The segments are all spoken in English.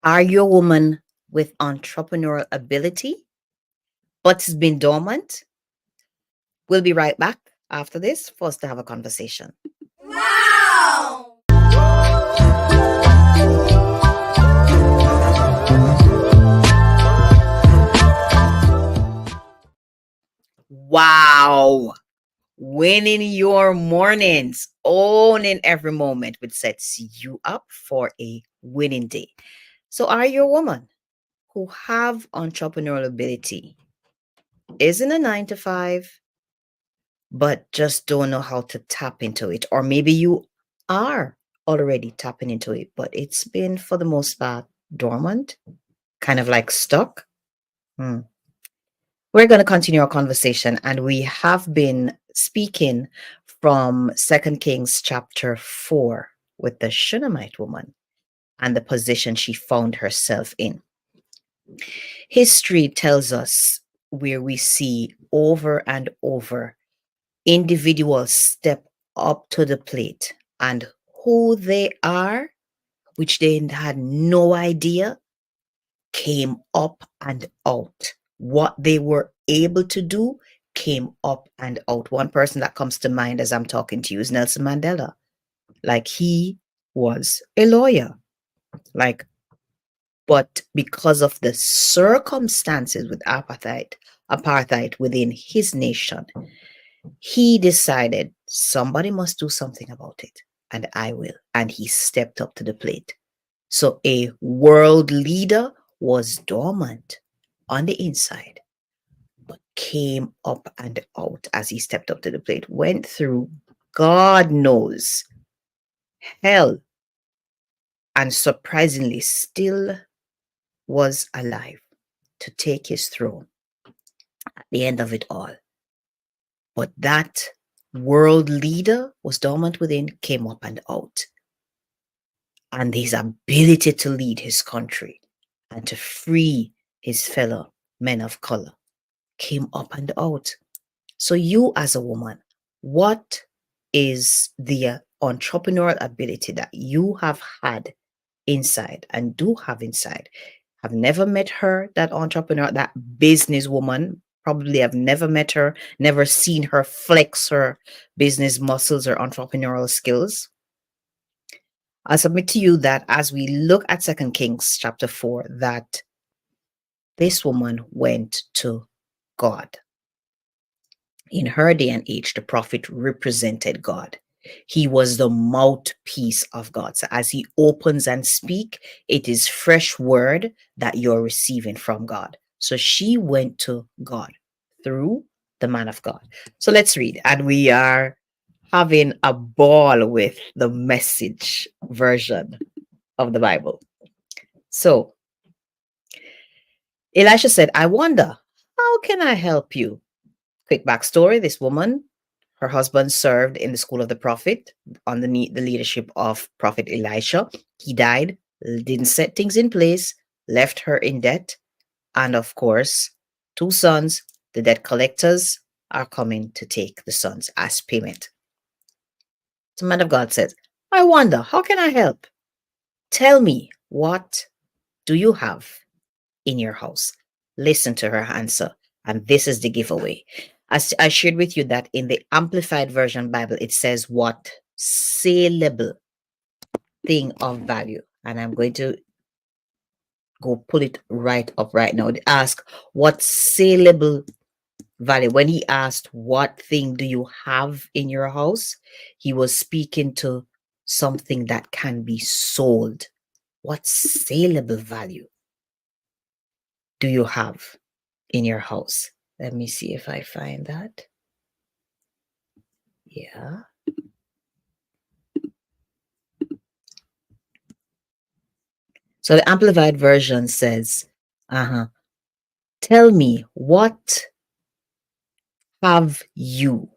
Are you a woman with entrepreneurial ability, but it's been dormant? We'll be right back after this for us to have a conversation. Wow! Wow. Winning your mornings, owning every moment, which sets you up for a winning day. So, are you a woman who have entrepreneurial ability, isn't a 9 to 5, but just don't know how to tap into it? Or maybe you are already tapping into it, but it's been for the most part dormant, kind of like stuck. Hmm. We're going to continue our conversation, and we have been speaking from Second Kings chapter 4 with the Shunammite woman and the position she found herself in. History tells us where we see over and over individuals step up to the plate and who they are, which they had no idea, came up and out. What they were able to do came up and out. One person that comes to mind as I'm talking to you is Nelson Mandela. Like, he was a lawyer. Like, but because of the circumstances with apartheid within his nation, he decided somebody must do something about it, and I will. And he stepped up to the plate. So a world leader was dormant on the inside, but came up and out as he stepped up to the plate, went through God knows hell, and surprisingly still was alive to take his throne at the end of it all. But that world leader was dormant within, came up and out. And his ability to lead his country and to free his fellow men of color came up and out. So, you as a woman, what is the entrepreneurial ability that you have had inside and do have inside? I've never met her, that entrepreneur, that businesswoman. Probably I've never met her, never seen her flex her business muscles or entrepreneurial skills. I submit to you that as we look at Second Kings chapter 4, that this woman went to God. In her day and age, the prophet represented God. He was the mouthpiece of God. So as he opens and speak, it is fresh word that you're receiving from God. So she went to God through the man of God. So let's read. And we are having a ball with the message version of the Bible. So Elisha said, I wonder, how can I help you? Quick backstory, this woman, her husband served in the school of the prophet under the leadership of Prophet Elisha. He died, didn't set things in place, left her in debt. And of course, two sons, the debt collectors, are coming to take the sons as payment. The man of God says, I wonder, how can I help? Tell me, what do you have in your house? Listen to her answer. And this is the giveaway. As I shared with you that in the Amplified Version Bible, it says what saleable thing of value. And I'm going to go pull it right up right now. Ask what saleable value. When he asked, what thing do you have in your house? He was speaking to something that can be sold. What saleable value do you have in your house? Let me see if I find that. Yeah. So the Amplified Version says, tell me, what have you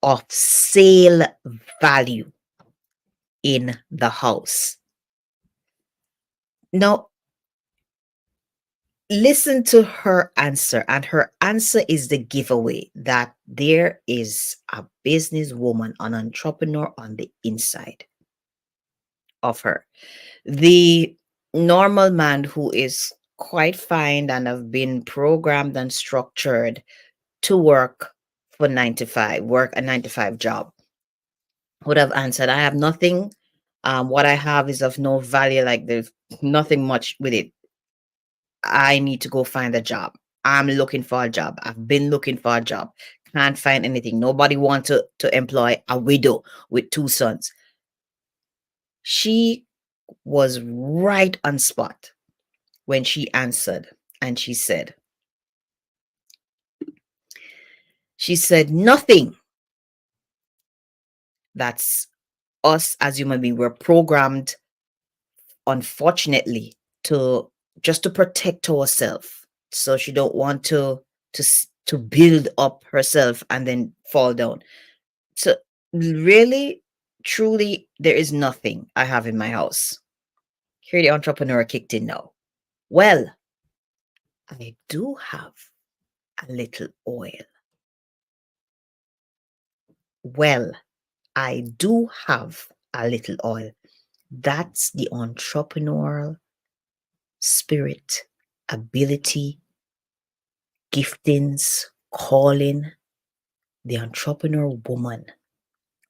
of sale value in the house? Now, listen to her answer, and her answer is the giveaway that there is a businesswoman, an entrepreneur on the inside of her. The normal man who is quite fine and have been programmed and structured to work for 9 to 5, work a 9 to 5 job, would have answered, I have nothing. What I have is of no value. Like there's nothing much with it. I need to go find a job. I'm looking for a job. I've been looking for a job. Can't find anything. Nobody wants to employ a widow with 2 sons. She was right on spot when she answered, and she said, nothing. That's us as human beings. We're programmed, unfortunately, to just to protect ourselves. So she don't want to build up herself and then fall down. So really, truly, there is nothing I have in my house. Here the entrepreneur kicked in now. Well, I do have a little oil. Well, I do have a little oil. That's the entrepreneurial spirit, ability, giftings, calling, the entrepreneur woman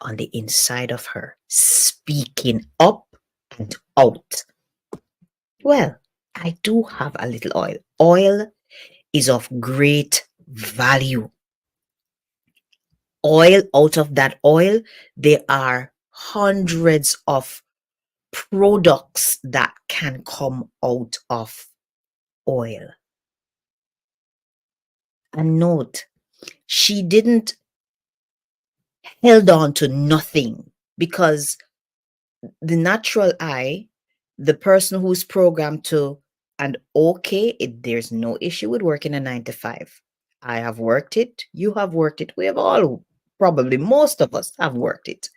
on the inside of her, speaking up and out. Well, I do have a little oil. Oil is of great value. Oil, out of that oil, there are hundreds of products that can come out of oil. And note, she didn't held on to nothing because the natural eye, the person who's programmed to, and okay, there's no issue with working a 9 to 5. I have worked it. You have worked it. We have all, probably most of us have worked it.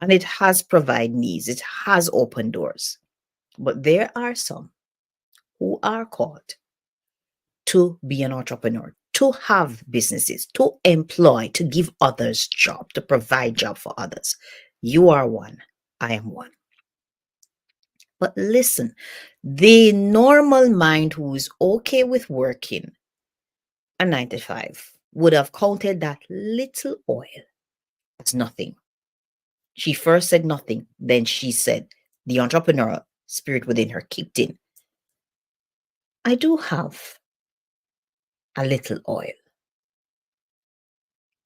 And it has provided needs. It has opened doors. But there are some who are called to be an entrepreneur, to have businesses, to employ, to give others job, to provide job for others. You are one. I am one. But listen, the normal mind who is okay with working a 9 to 5 would have counted that little oil as nothing. She first said nothing, then she said, the entrepreneurial spirit within her kicked in. I do have a little oil.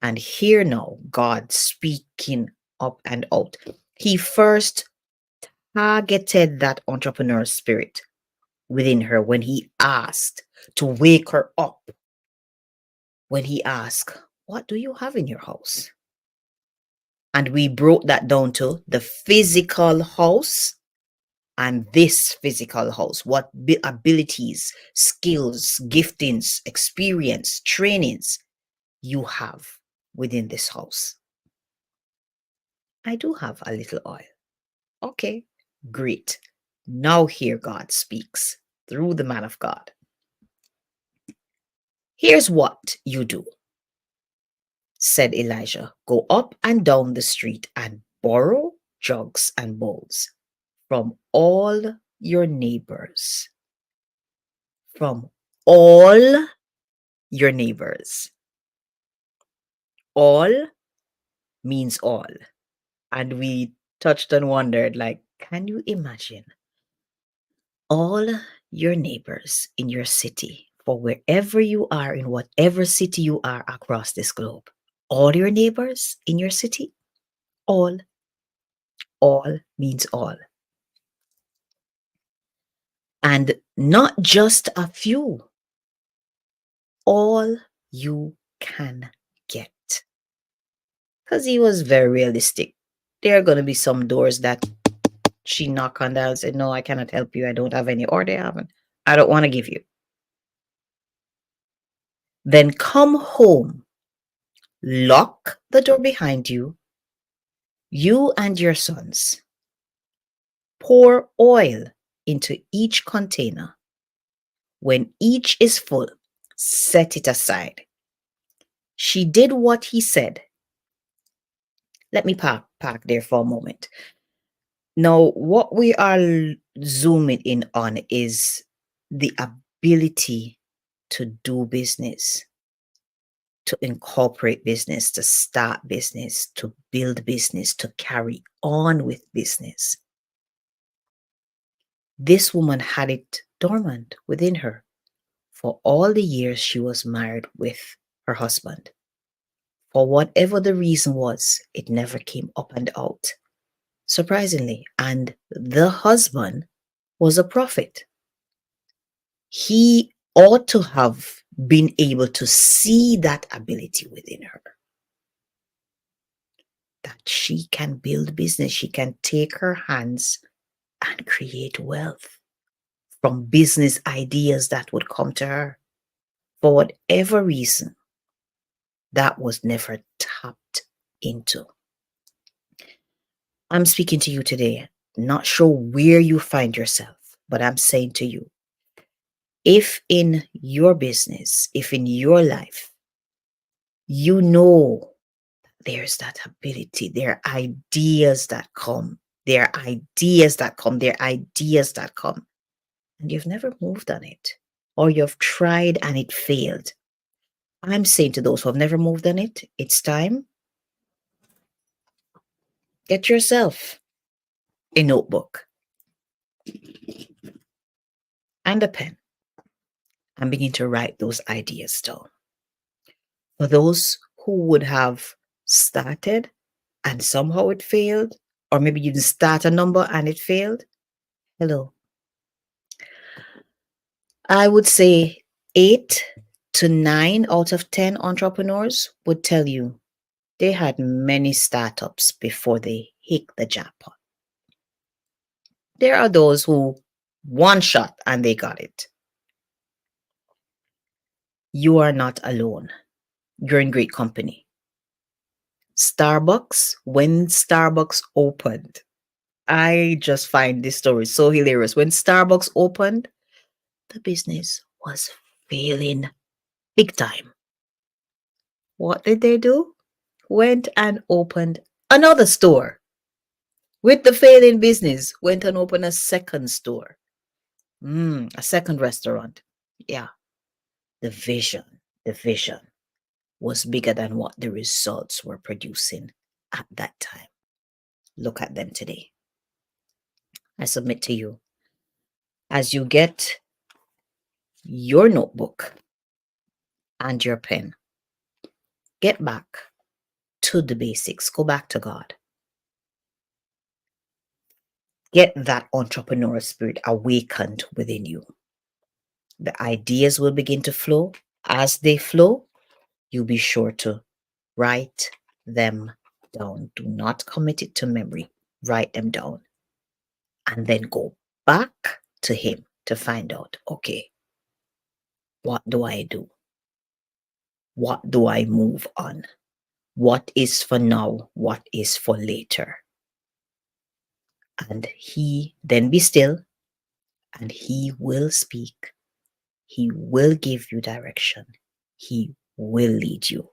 And here now, God speaking up and out. He first targeted that entrepreneur spirit within her when he asked to wake her up. When he asked, what do you have in your house? And we broke that down to the physical house and this physical house. What abilities, skills, giftings, experience, trainings you have within this house. I do have a little oil. Okay, great. Now here God speaks through the man of God. Here's what you do, said Elijah. Go up and down the street and borrow jugs and bowls from all your neighbors. From all your neighbors. All means all. And we touched and wondered, like, can you imagine all your neighbors in your city, for wherever you are, in whatever city you are across this globe? All your neighbors in your city? All. All means all. And not just a few. All you can get. Because he was very realistic. There are going to be some doors that she knocked on that and said, no, I cannot help you. I don't have any, or they haven't. I don't want to give you. Then come home, lock the door behind you, you and your sons. Pour oil into each container. When each is full, set it aside. She did what he said. Let me park there for a moment. Now, what we are zooming in on is the ability to do business, to incorporate business, to start business, to build business, to carry on with business. This woman had it dormant within her for all the years she was married with her husband. For whatever the reason was, it never came up and out, surprisingly. And the husband was a prophet. He ought to have been able to see that ability within her, that she can build business, she can take her hands and create wealth from business ideas that would come to her. For whatever reason, that was never tapped into. I'm speaking to you today, not sure where you find yourself, but I'm saying to you, if in your business, if in your life, you know there's that ability, there are ideas that come, there are ideas that come, there are ideas that come, and you've never moved on it, or you've tried and it failed. I'm saying to those who have never moved on it, it's time. Get yourself a notebook and a pen and begin to write those ideas down. For those who would have started and somehow it failed, or maybe you didn't start a number and it failed, hello. I would say 8 to 9 out of 10 entrepreneurs would tell you they had many startups before they hit the jackpot. There are those who one shot and they got it. You are not alone. You're in great company. Starbucks, when Starbucks opened, I just find this story so hilarious. When Starbucks opened, the business was failing big time. What did they do? Went and opened another store. With the failing business, went and opened a second store. A second restaurant. Yeah. The vision was bigger than what the results were producing at that time. Look at them today. I submit to you, as you get your notebook and your pen, get back to the basics. Go back to God. Get that entrepreneurial spirit awakened within you. The ideas will begin to flow. As they flow, you be sure to write them down. Do not commit it to memory. Write them down. And then go back to Him to find out, okay, what do I do? What do I move on? What is for now? What is for later? And He then be still, and He will speak. He will give you direction. He will lead you.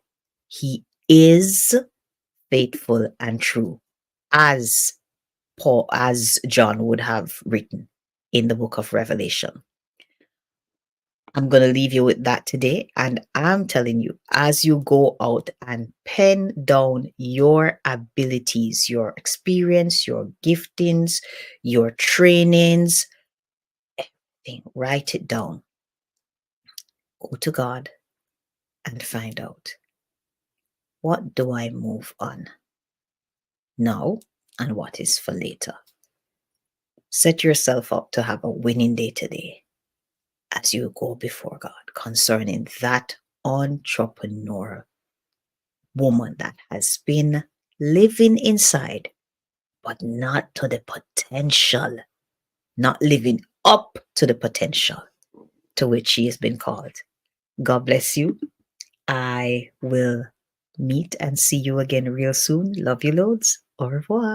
He is faithful and true, as John would have written in the book of Revelation. I'm going to leave you with that today. And I'm telling you, as you go out and pen down your abilities, your experience, your giftings, your trainings, everything, write it down. Go to God and find out, what do I move on now and what is for later? Set yourself up to have a winning day today as you go before God concerning that entrepreneur woman that has been living inside, but not to the potential, not living up to the potential to which she has been called. God bless you. I will meet and see you again real soon. Love you loads. Au revoir.